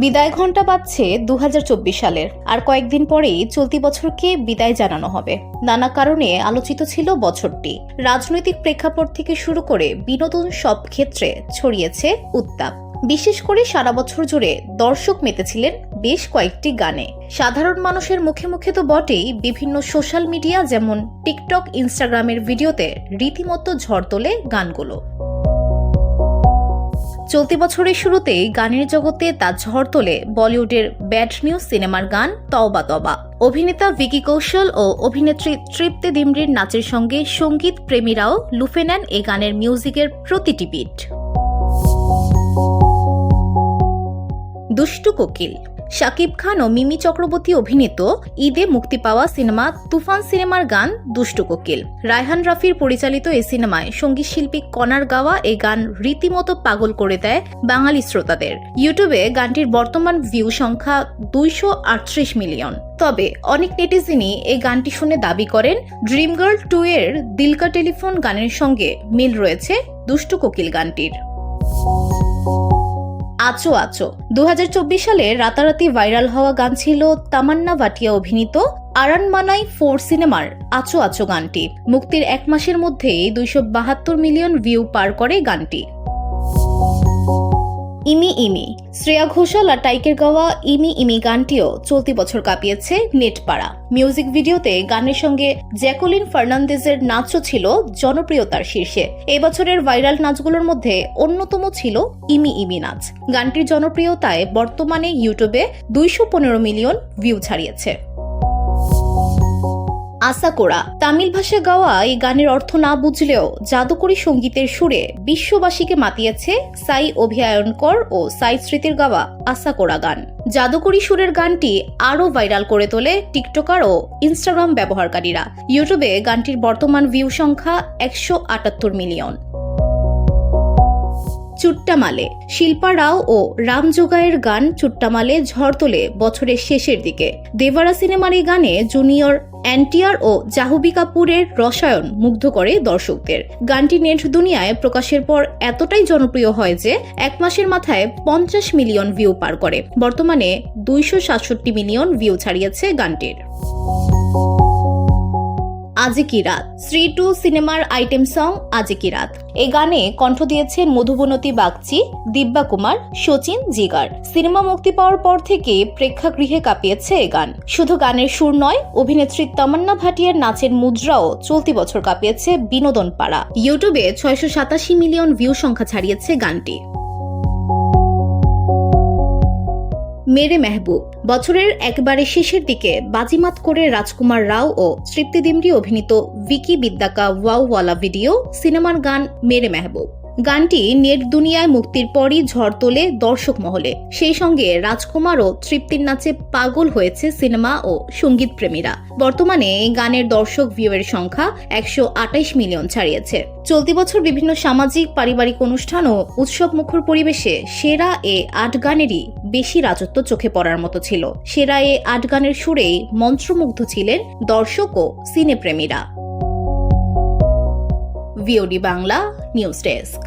বিদায় ঘণ্টা বাজছে 2024 সালের, আর কয়েকদিন পরেই চলতি বছরকে বিদায় জানানো হবে। নানা কারণে আলোচিত ছিল বছরটি। রাজনৈতিক প্রেক্ষাপট থেকে শুরু করে বিনোদন সব ক্ষেত্রে ছড়িয়েছে উত্তাপ। বিশেষ করে সারা বছর জুড়ে দর্শক মেতেছিলেন বেশ কয়েকটি গানে। সাধারণ মানুষের মুখে মুখে তো বটেই, বিভিন্ন সোশ্যাল মিডিয়া যেমন টিকটক, ইনস্টাগ্রামের ভিডিওতে রীতিমতো ঝড় তোলে গানগুলো। চলতি বছরের শুরুতেই গানের জগতে তা ঝড় তোলে বলিউডের ব্যাড নিউজ সিনেমার গান তওবা তওবা। অভিনেতা ভিকি কৌশল ও অভিনেত্রী তৃপ্তি ডিমরির নাচের সঙ্গে সঙ্গীত প্রেমীরাও লুফে নেন এ গানের মিউজিকের প্রতিটি বিট। দুষ্টু কোকিল। শাকিব খান ও মিমি চক্রবর্তী অভিনীত ঈদে মুক্তি পাওয়া সিনেমা তুফান সিনেমার গান দুষ্টু কোকিল। রায়হান রাফির পরিচালিত এই সিনেমায় সঙ্গীত শিল্পী কণার গাওয়া এই গান রীতিমতো পাগল করে দেয় বাঙালি শ্রোতাদের। ইউটিউবে গানটির বর্তমান ভিউ সংখ্যা 238 মিলিয়ন। তবে অনেক নেটিজেনই এই গানটি শুনে দাবি করেন ড্রিম গার্ল 2 এর দিল কা টেলিফোন গানের সঙ্গে মিল রয়েছে দুষ্টু কোকিল গানটির। আচো আচো। 2024 সালে রাতারাতি ভাইরাল হওয়া গান ছিল তামান্না ভাটিয়া অভিনীত আরানমানাই 4 সিনেমার আচো আচো গানটি। মুক্তির 1 মাসের মধ্যেই 272 মিলিয়ন ভিউ পার করে গানটি। ইমি ইমি। শ্রেয়া ঘোষাল আর টাইকের গাওয়া ইমি ইমি গানটিও চলতি বছর কাঁপিয়েছে নেটপাড়া। মিউজিক ভিডিওতে গানের সঙ্গে জ্যাকোলিন ফার্নান্দেজের নাচও ছিল জনপ্রিয়তার শীর্ষে। এই বছরের ভাইরাল নাচগুলোর মধ্যে অন্যতম ছিল ইমি ইমি নাচ। গানটির জনপ্রিয়তায় বর্তমানে ইউটিউবে 215 মিলিয়ন ভিউ ছাড়িয়েছে। আশা কোরা। তামিল ভাষায় গাওয়া এই গানের অর্থ না বুঝলেও জাদুকরী সঙ্গীতের সুরে বিশ্ববাসীকে মাতিয়েছে সাই অভিয়ায়নকর ও সাই স্মৃতির গাওয়া আশা কোরা গান। জাদুকরী সুরের গানটি আরও ভাইরাল করে তোলে টিকটকার ও ইনস্টাগ্রাম ব্যবহারকারীরা। ইউটিউবে গানটির বর্তমান ভিউ সংখ্যা 178 মিলিয়ন। চুট্টামালে। শিল্পা রাও ও রাম জোগাইয়ের গান চুট্টামালে ঝড় তোলে বছরের শেষের দিকে। দেবারা সিনেমার এই গানে জুনিয়র এনটিআর ও জাহ্নবী কাপুরের রসায়ন মুগ্ধ করে দর্শকদের। গানটি নেট দুনিয়ায় প্রকাশের পর এতটাই জনপ্রিয় হয় যে 1 মাসের মাথায় 50 মিলিয়ন ভিউ পার করে। বর্তমানে 267 মিলিয়ন ভিউ ছাড়িয়েছে গানটির। আজি কি রাত। শ্রী 2 সিনেমার আইটেম সং আজি কি রাত। এই গানে কণ্ঠ দিয়েছেন মধুবনতী বাগচি, দিব্যা কুমার, সচিন জিগার। সিনেমা মুক্তি পাওয়ার পর থেকে প্রেক্ষাগৃহে কাঁপিয়েছে এই গান। শুধু গানের সুর নয়, অভিনেত্রী তামান্না ভাটিয়ার নাচের মুদ্রাও চলতি বছর কাঁপিয়েছে বিনোদন পাড়া। ইউটিউবে 687 মিলিয়ন ভিউ সংখ্যা ছাড়িয়েছে গানটি। মেরে মেহবুব। বছরের একেবারে শেষের দিকে বাজিমাত করে রাজকুমার রাও ও তৃপ্তি ডিমরি অভিনীত ভিকি বিদ্যাকা ওয়াওয়ালা ভিডিও সিনেমার গান মেরে মেহবুব। গানটি নেট দুনিয়ায় মুক্তির পরই ঝড় তোলে দর্শক মহলে। সেই সঙ্গে রাজকুমার ও তৃপ্তির নাচে পাগল হয়েছে সিনেমা ও সঙ্গীত প্রেমীরা। বর্তমানে এই গানের দর্শক ভিউয়ের সংখ্যা 128 মিলিয়ন ছাড়িয়েছে। চলতি বছর বিভিন্ন সামাজিক, পারিবারিক অনুষ্ঠান ও উৎসব মুখর পরিবেশে সেরা এ 8 গানেরই বেশি রাজত্ব চোখে পড়ার মতো ছিল। সেরা এ 8 গানের সুরেই মন্ত্রমুগ্ধ ছিলেন দর্শক ও সিনেপ্রেমীরা। VOD Bangla news desk.